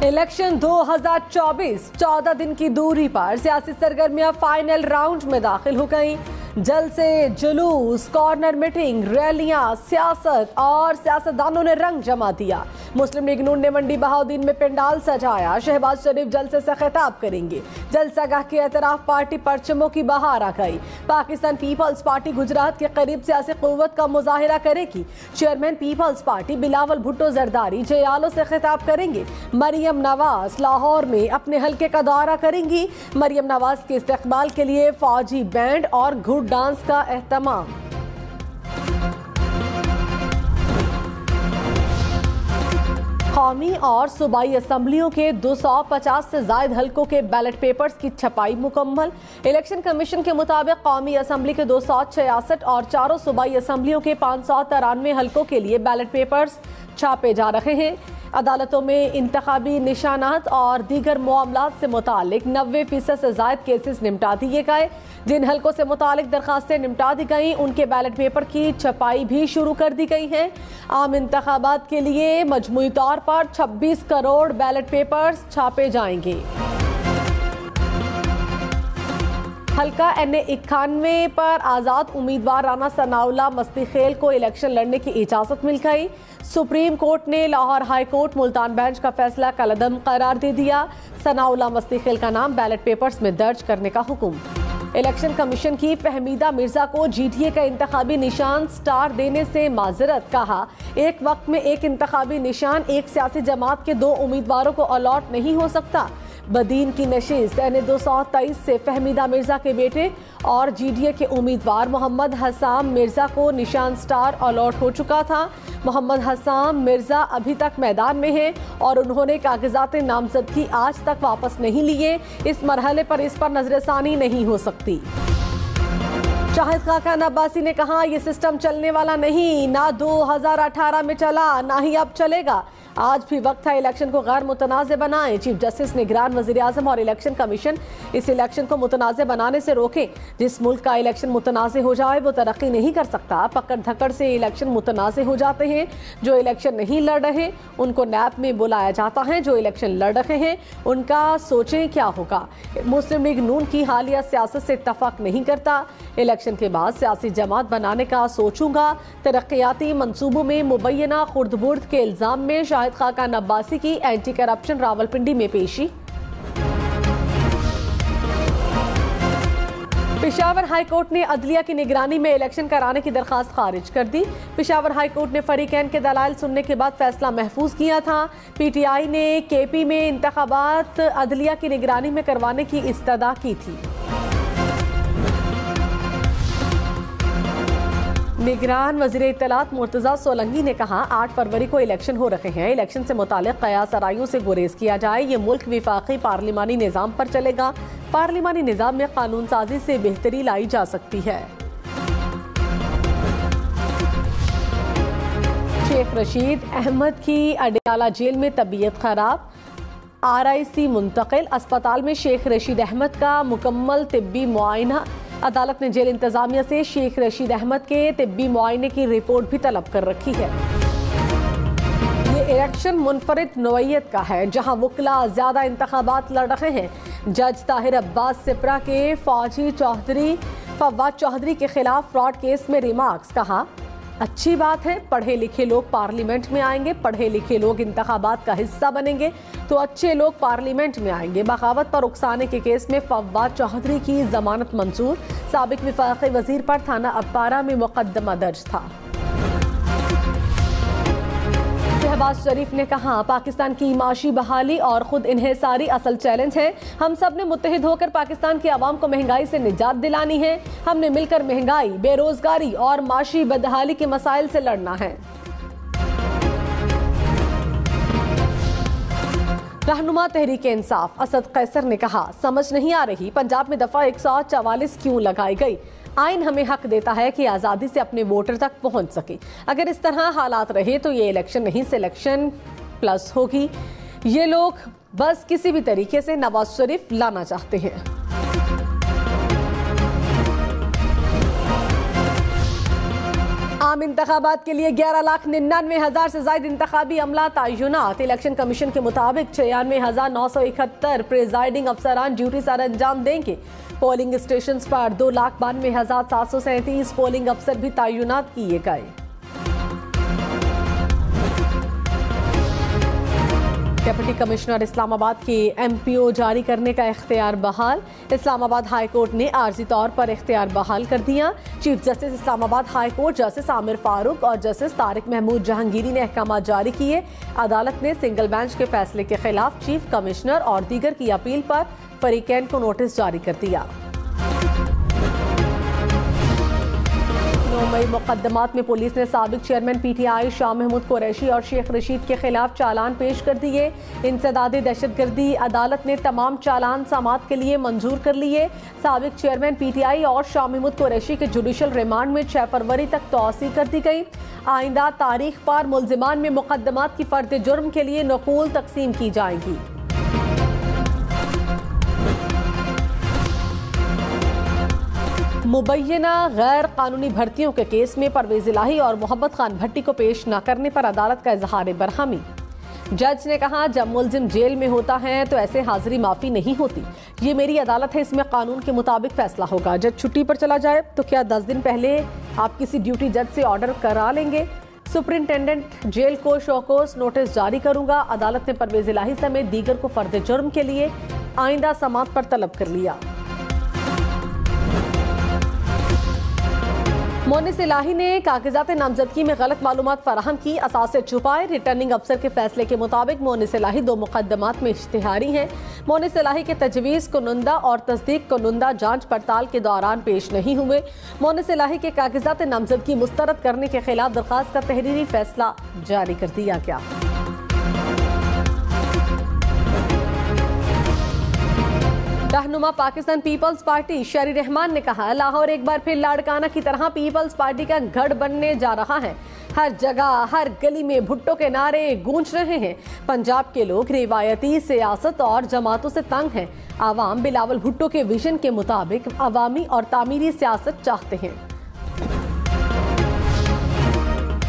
Election 2024 14 दिन की दूरी पर सियासी सरगर्मियां फाइनल राउंड में दाखिल हो गई। जलसे, जुलूस, कॉर्नर मीटिंग, रैलियां, सियासत और सियासतदानों ने रंग जमा दिया। मुस्लिम लीग नून ने मंडी बहाउद्दीन में पंडाल सजाया। शहबाज शरीफ जलसे से खिताब करेंगे। जलसागाह के एतराफ पार्टी परचमों की बहार आ गई। पाकिस्तान पीपल्स पार्टी गुजरात के करीब सियासी कुव्वत का मुजाहिरा करेगी। Chairman Peoples Party Bilawal Bhutto Zardari जयालो से खिताब करेंगे। मरियम नवाज लाहौर में अपने हलके का दौरा करेंगी। मरियम नवाज के इस्तकबाल के लिए फौजी बैंड और घुड़ डांस का एहतमाम। कौमी और सूबाई असम्बलियों के 250 से ज्यादा हलकों के बैलेट पेपर्स की छपाई मुकम्मल। इलेक्शन कमीशन के मुताबिक कौमी असम्बली के 266 और चारों सूबाई असम्बलियों के 593 हलकों के लिए बैलेट पेपर्स छापे जा रहे हैं। अदालतों में इंतखाबी निशानात और दीगर मामलात से मुतालिक 90% से ज्यादा केसेस निपटा दिए गए। जिन हलकों से मुतालिक दरखास्तें निपटा दी गई उनके बैलेट पेपर की छपाई भी शुरू कर दी गई है। आम इंतखाबात के लिए मजमूई तौर पर 26 करोड़ बैलेट पेपर्स छापे जाएंगे। हल्का NA91 पर आज़ाद उम्मीदवार राना सनाउल्लाह मस्तीखेल को इलेक्शन लड़ने की इजाज़त मिल गई। सुप्रीम कोर्ट ने Lahore high court Multan bench का फैसला कलअदम करार दे दिया। सनाउल्लाह मस्तीखेल का नाम बैलेट पेपर्स में दर्ज करने का हुक्म। इलेक्शन कमीशन की फहमीदा मिर्जा को GTA का इंतखाबी निशान स्टार देने से माजरत। कहा, एक वक्त में एक इंतखाबी निशान एक सियासी जमात के 2 उम्मीदवारों को अलॉट नहीं हो सकता। बदीन की नशिस्त NA223 से फहमीदा मिर्जा के बेटे और GDA के उम्मीदवार मोहम्मद हसाम मिर्जा को निशान स्टार अलॉट हो चुका था। मोहम्मद हसाम मिर्जा अभी तक मैदान में हैं और उन्होंने कागजात नामजदगी आज तक वापस नहीं लिए। इस मरहले पर इस पर नजरसानी नहीं हो सकती। शाहिद खाकान अब्बासी ने कहा, यह सिस्टम चलने वाला नहीं, ना 2018 में चला ना ही अब चलेगा। आज भी वक्त है इलेक्शन को गैर मुतनाज़ बनाएं। चीफ जस्टिस निगरान वज़ीर आज़म और इलेक्शन कमीशन इस इलेक्शन को मुतनाज़ बनाने से रोकें। जिस मुल्क का इलेक्शन मुतनाज़ हो जाए वो तरक्की नहीं कर सकता। पकड़ धकड़ से इलेक्शन मुतनाज़ हो जाते हैं। जो इलेक्शन नहीं लड़ रहे उनको नैब में बुलाया जाता है। जो इलेक्शन लड़ रहे हैं उनका सोचें क्या होगा। मुस्लिम लीग नून की हालिया सियासत से इत्तफाक नहीं करता। इलेक्शन के बाद सियासी जमात बनाने का सोचूंगा। तरक्याती मंसूबों में मुबैना खुर्द-बुर्द के इल्जाम में शाहिद खाकान अब्बासी की एंटी करप्शन रावलपिंडी में पेशी। पेशावर हाई कोर्ट ने अदलिया की निगरानी में इलेक्शन कराने की दरखास्त खारिज कर दी। पेशावर हाई कोर्ट ने फरीकैन के दलाइल सुनने के बाद फैसला महफूज किया था। PTI ने KP में इंतखाबात अदलिया की निगरानी में करवाने की इस्तदा की थी। निगरान वज़ीर इत्तलात मुर्तज़ा सोलंकी ने कहा, 8 फरवरी को इलेक्शन हो रहे हैं। इलेक्शन से मुतालिक क़यास आराइयों से गुरेज किया जाए। ये मुल्क विफाक़ी पार्लिमानी निज़ाम पर चलेगा। पार्लिमानी निज़ाम में कानून साजी से बेहतरी लाई जा सकती है। शेख रशीद अहमद की अडियाला जेल में तबीयत खराब। RIC मुंतकिल। अस्पताल में शेख रशीद अहमद का मुकम्मल तिब्बी मुआयना। अदालत ने जेल इंतजामिया से शेख रशीद अहमद के तिब्बी मुआयने की रिपोर्ट भी तलब कर रखी है। ये इलेक्शन मुनफरिद नौइयत का है जहां वकला ज्यादा इंतखाबात लड़ रहे हैं। जज ताहिर अब्बास सिपरा के फवाद चौधरी के खिलाफ फ्रॉड केस में रिमार्क्स। कहा, अच्छी बात है, पढ़े लिखे लोग पार्लियामेंट में आएंगे, पढ़े लिखे लोग इंतखाबात का हिस्सा बनेंगे तो अच्छे लोग पार्लियामेंट में आएंगे। बगावत पर उकसाने के केस में फवाद चौधरी की जमानत मंजूर। साबिक विफाक़ी वजीर पर थाना अपारा में मुकदमा दर्ज था। शहबाज शरीफ ने कहा, पाकिस्तान की माशी बहाली और खुद इन्हिसारी असल चैलेंज है। हम सब ने मुत्तहिद होकर पाकिस्तान की आवाम को महंगाई से निजात दिलानी है। हमने मिलकर महंगाई, बेरोजगारी और माशी बदहाली के मसाइल से लड़ना है। रहनुमा तहरीक इंसाफ असद कैसर ने कहा, समझ नहीं आ रही पंजाब में दफा 144 क्यों लगाई गई। आइन हमें हक देता है कि आज़ादी से अपने वोटर तक पहुंच सके। अगर इस तरह हालात रहे तो ये इलेक्शन नहीं सिलेक्शन प्लस होगी। ये लोग बस किसी भी तरीके से नवाज शरीफ लाना चाहते हैं। आम इंतखाबात के लिए 11,99,000 से ज्यादा इंतखाबी अमला तयनात। इलेक्शन कमीशन के मुताबिक 96,971 प्रिजाइडिंग अफसरान ड्यूटी सर अंजाम देंगे। पोलिंग स्टेशन पर 2,92,737 पोलिंग अफसर भी तयनात किए गए। डिप्टी कमिश्नर इस्लामाबाद के MPO जारी करने का इख्तियार बहाल। इस्लामाबाद हाई कोर्ट ने आर्जी तौर पर इख्तियार बहाल कर दिया। Chief justice Islamabad high court justice Aamir Farooq और जस्टिस तारिक महमूद जहांगीरी ने अहकाम जारी किए। अदालत ने सिंगल बेंच के फैसले के खिलाफ चीफ कमिश्नर और दीगर की अपील पर फरीकैन को नोटिस जारी कर दिया। 9 मई मुकदमात में पुलिस ने साबिक चेयरमैन PTI शाह महमूद कुरैशी और शेख रशीद के खिलाफ चालान पेश कर दिए। इंसदादे दहशतगर्दी अदालत ने तमाम चालान समाअत के लिए मंजूर कर लिए। साबिक चेयरमैन PTI और शाह महमूद कुरैशी के जुडिशल रिमांड में 6 फरवरी तक तौसी कर दी गई। आइंदा तारीख पर मुल्जिमान में मुकदमात की फर्द जुर्म के लिए नकूल तकसीम की जाएगी। मुबैना गैर कानूनी भर्तियों के केस में परवेज इलाही और मोहम्मद खान भट्टी को पेश न करने पर अदालत का इजहार बरहमी। जज ने कहा, जब मुल्जिम जेल में होता है तो ऐसे हाजिरी माफी नहीं होती। ये मेरी अदालत है, इसमें कानून के मुताबिक फैसला होगा। जज छुट्टी पर चला जाए तो क्या 10 दिन पहले आप किसी ड्यूटी जज से ऑर्डर करा लेंगे? सुपरिंटेंडेंट जेल को शोकोस नोटिस जारी करूंगा। अदालत ने परवेज इलाही समेत दीगर को फर्द जुर्म के लिए आइंदा समाअत पर तलब कर लिया। मोनिस इलाही ने कागजात नामजदगी में गलत मालूमात फराहम की, असासे छुपाए। रिटर्निंग अफसर के फैसले के मुताबिक मोनिस इलाही 2 मुकदमात में इश्तिहारी हैं। मोनिस इलाही के तजवीज़ कुनुंदा और तस्दीक कुनुंदा जांच पड़ताल के दौरान पेश नहीं हुए। मोनिस इलाही के कागजात नामजदगी मुस्तरद करने के खिलाफ दरखास्त का तहरीरी फैसला जारी कर दिया गया। रहनुमा पाकिस्तान पीपल्स पार्टी शरी रहमान ने कहा, लाहौर एक बार फिर लाड़काना की तरह पीपल्स पार्टी का गढ़ बनने जा रहा है। हर जगह हर गली में भुट्टो के नारे गूंज रहे हैं। पंजाब के लोग रिवायती सियासत और जमातों से तंग हैं। आवाम बिलावल भुट्टो के विजन के मुताबिक अवामी और तामीरी सियासत चाहते हैं।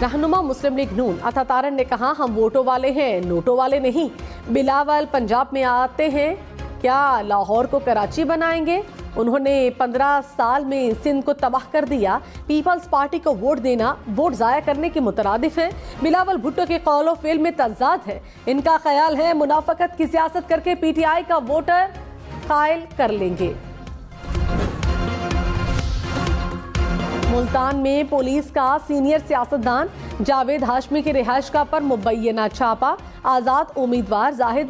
रहनुमा मुस्लिम लीग नून अता तारन ने कहा, हम वोटों वाले हैं, नोटों वाले नहीं। बिलावल पंजाब में आते हैं, क्या लाहौर को कराची बनाएंगे? उन्होंने 15 साल में सिंध को तबाह कर दिया। पीपल्स पार्टी को वोट देना वोट जाया करने के मुतरादिफ है। बिलावल भुट्टो के कौलो फेल में तजाद है। इनका ख्याल है मुनाफकत की सियासत करके PTI का वोटर कायल कर लेंगे। मुल्तान में पुलिस का सीनियर सियासतदान जावेद हाशमी की रिहाइशगाह पर मुबैना छापा। आज़ाद उम्मीदवार जाहिद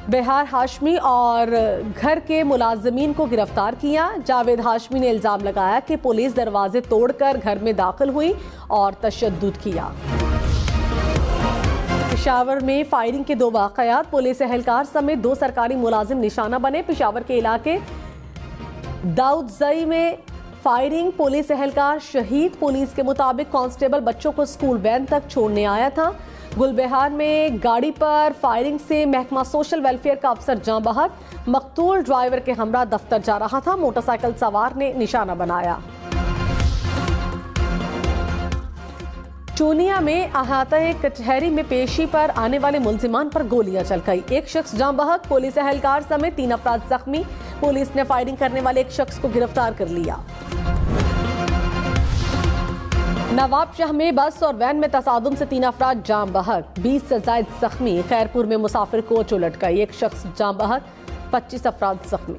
बिहार हाशमी और घर के मुलाजमीन को गिरफ्तार किया। जावेद हाशमी ने इल्जाम लगाया कि पुलिस दरवाजे तोड़कर घर में दाखिल हुई और तशद्दुद किया। पेशावर में फायरिंग के 2 वाक़यात, पुलिस एहलकार समेत 2 सरकारी मुलाजिम निशाना बने। पेशावर के इलाके दाऊदजई में फायरिंग, पुलिस एहलकार शहीद। पुलिस के मुताबिक कांस्टेबल बच्चों को स्कूल वैन तक छोड़ने आया था। गुलबहार में गाड़ी पर फायरिंग से महकमा सोशल वेलफेयर का अफसर जाँ बहक। मकतूल ड्राइवर के हमरा दफ्तर जा रहा था, मोटरसाइकिल सवार ने निशाना बनाया। चूनिया में अहाता कचहरी में पेशी पर आने वाले मुल्जिमान पर गोलियां चल गई। एक शख्स जाँ बहक, पुलिस एहलकार समेत 3 अफराद जख्मी। पुलिस ने फायरिंग करने वाले एक शख्स को गिरफ्तार कर लिया। नवाबशाह में बस और वैन में तसादुम से 3 अफराद जाम बहक, 20 से ज्यादा जख्मी। खैरपुर में मुसाफिर कोच उलट गई, एक शख्स जाम बहक, 25 अफराद जख्मी।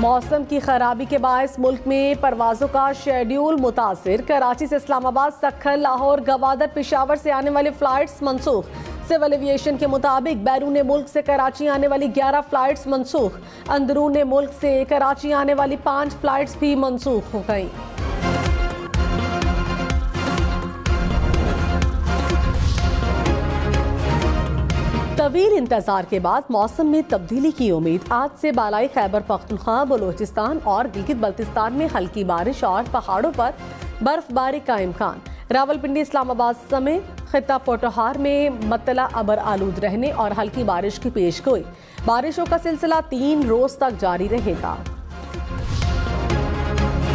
मौसम की खराबी के बायस मुल्क में परवाजों का शेड्यूल मुतासिर। कराची से इस्लामाबाद, सक्खर, लाहौर, गवादर, पेशावर से आने वाली फ्लाइट्स मनसूख। सिविल एविएशन के मुताबिक बैरून मुल्क से कराची आने वाली 11 फ्लाइट्स मनसूख। अंदरून मुल्क से कराची आने वाली 5 फ्लाइट्स भी मनसूख हो गई। तवील इंतजार के बाद मौसम में तब्दीली की उम्मीद। आज से बालाई खैबर पख्तूनख्वा, बलोचिस्तान और गिलगित बल्तिस्तान में हल्की बारिश और पहाड़ों पर बर्फबारी का इम्कान। रावलपिंडी, इस्लामाबाद समेत खित्ता पोटोहार में मतला अबर आलूद रहने और हल्की बारिश की पेशगोई। बारिशों का सिलसिला 3 रोज तक जारी रहेगा।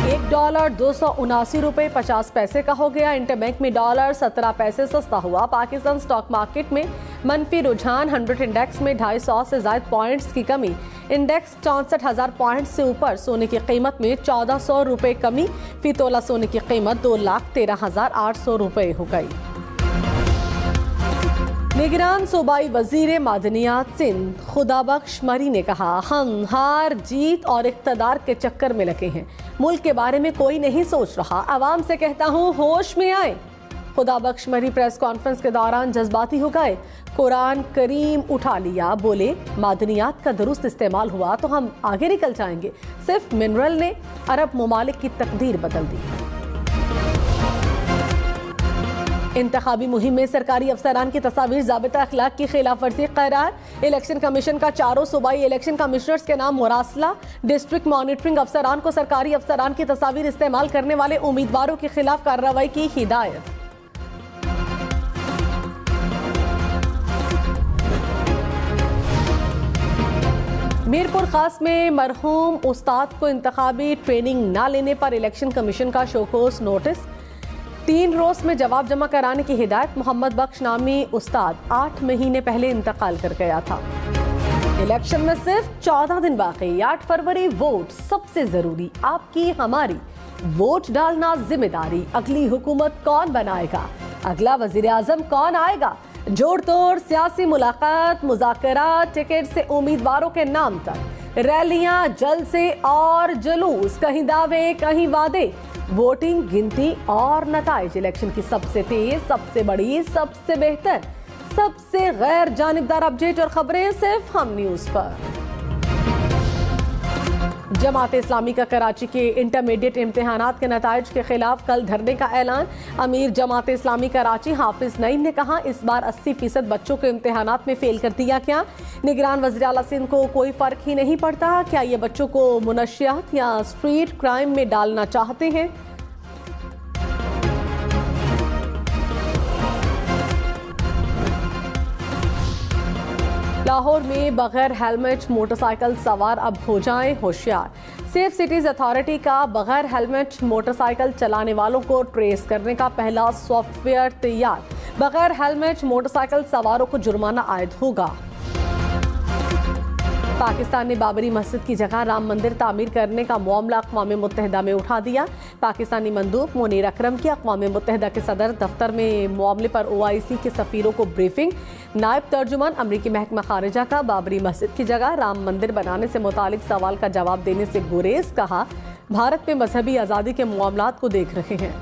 $1 ₹279.50 का हो गया। इंटरबैंक में डॉलर 17 पैसे सस्ता हुआ। पाकिस्तान स्टॉक मार्केट में मनफी रुझान। 100 इंडेक्स में 250 से ज्यादा पॉइंट्स की कमी। इंडेक्स 64,000 पॉइंट से ऊपर। सोने की कीमत में 1400 रुपए कमी। फी तोला सोने की कीमत 2,13,800 रुपए हो गई। निगरान सूबाई वजीर मादनियात सिंध खुदाबख्श मरी ने कहा, हम हार जीत और इख्तदार के चक्कर में लगे हैं। मुल्क के बारे में कोई नहीं सोच रहा। आवाम से कहता हूँ होश में आए। खुदाबख्श मरी प्रेस कॉन्फ्रेंस के दौरान जज्बाती हो गए। कुरान करीम उठा लिया। बोले, मादनियात का दुरुस्त इस्तेमाल हुआ तो हम आगे निकल जाएंगे। सिर्फ मिनरल ने अरब ममालिक की तकदीर बदल दी। इंतखाबी मुहिम में सरकारी अफसरान की तस्वीर ज़ाबिता अखलाक की खिलाफ वर्जी करार। इलेक्शन कमीशन का 4 सूबाई इलेक्शन कमिश्नर्स के नाम मुरासला। डिस्ट्रिक्ट मॉनिटरिंग अफसरान को सरकारी अफसरान की तस्वीर इस्तेमाल करने वाले उम्मीदवारों के खिलाफ कार्रवाई की हिदायत। मीरपुर खास में मरहूम उस्ताद को इंतखाबी ट्रेनिंग न लेने पर इलेक्शन कमीशन का शोकोस नोटिस। 3 रोज में जवाब जमा कराने की हिदायत। मोहम्मद बख्श नामी उस्ताद 8 महीने पहले इंतकाल कर गया था। इलेक्शन में सिर्फ 14 दिन बाकी। 8 फरवरी वोट सबसे जरूरी। आपकी हमारी वोट डालना जिम्मेदारी। अगली हुकूमत कौन बनाएगा? अगला वजीर आजम कौन आएगा? जोड़ तोड़ सियासी मुलाकात, मुज़ाकरात, टिकट से उम्मीदवारों के नाम तक, रैलियां, जलसे और जुलूस, कहीं दावे कहीं वादे, वोटिंग, गिनती और नताइज। इलेक्शन की सबसे तेज, सबसे बड़ी, सबसे बेहतर, सबसे गैर जानिबदार अपडेट और खबरें सिर्फ हम न्यूज पर। जमात इस्लामी का कराची के इंटरमीडिएट इम्तिहानात के नताइज के खिलाफ कल धरने का ऐलान। अमीर जमात इस्लामी कराची हाफिज नईम ने कहा, इस बार 80% बच्चों को इम्तिहानात में फेल कर दिया क्या? निगरान वज़ीर आला सिंध को कोई फर्क ही नहीं पड़ता। क्या ये बच्चों को मुनशियात या स्ट्रीट क्राइम में डालना चाहते हैं? लाहौर में बगैर हेलमेट मोटरसाइकिल सवार अब हो जाएं होशियार। सेफ सिटीज अथॉरिटी का बगैर हेलमेट मोटरसाइकिल चलाने वालों को ट्रेस करने का पहला सॉफ्टवेयर तैयार। बगैर हेलमेट मोटरसाइकिल सवारों को जुर्माना आयद होगा। पाकिस्तान ने बाबरी मस्जिद की जगह राम मंदिर तामीर करने का मामला अक़वाम मुत्तहिदा में उठा दिया। पाकिस्तानी मंदूब मुनीर अकरम की अक़वाम मुत्तहिदा के सदर दफ्तर में मामले पर OIC के सफ़ीरों को ब्रीफिंग। नायब तर्जुमान अमरीकी महकमा खारिजा का बाबरी मस्जिद की जगह राम मंदिर बनाने से मुतालिक सवाल का जवाब देने से गुरेज। कहा, भारत में मजहबी आज़ादी के मामलात को देख रहे हैं।